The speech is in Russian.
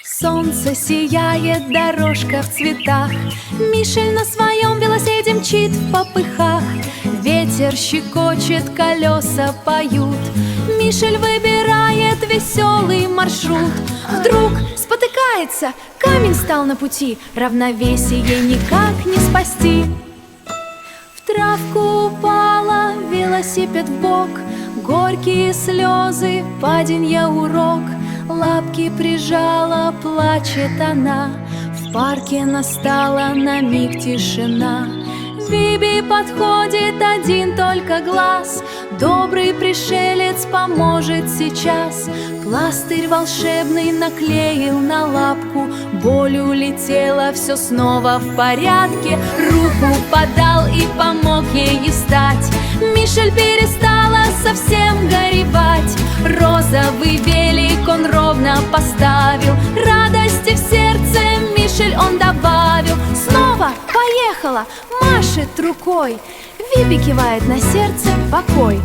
Солнце сияет, дорожка в цветах. Мишель на своем велосипеде мчит в попыхах. Ветер щекочет, колеса поют. Мишель выбирает веселый маршрут. Вдруг спотыкается, камень стал на пути. Равновесие никак не спасти. В травку упала, велосипед в бок. Горькие слезы, паденья урок. Лапки прижала, плачет она. В парке настала на миг тишина. Виби подходит, один только глаз. Добрый пришелец поможет сейчас. Пластырь волшебный наклеил на лапку. Боль улетела, все снова в порядке. Руку подал и помог ей встать. Мишель перестала совсем горевать. Розовый велик он ровно поставил. Радости в сердце Мишель он добавил. Снова поехала, машет рукой. Виби кивает на сердце покой.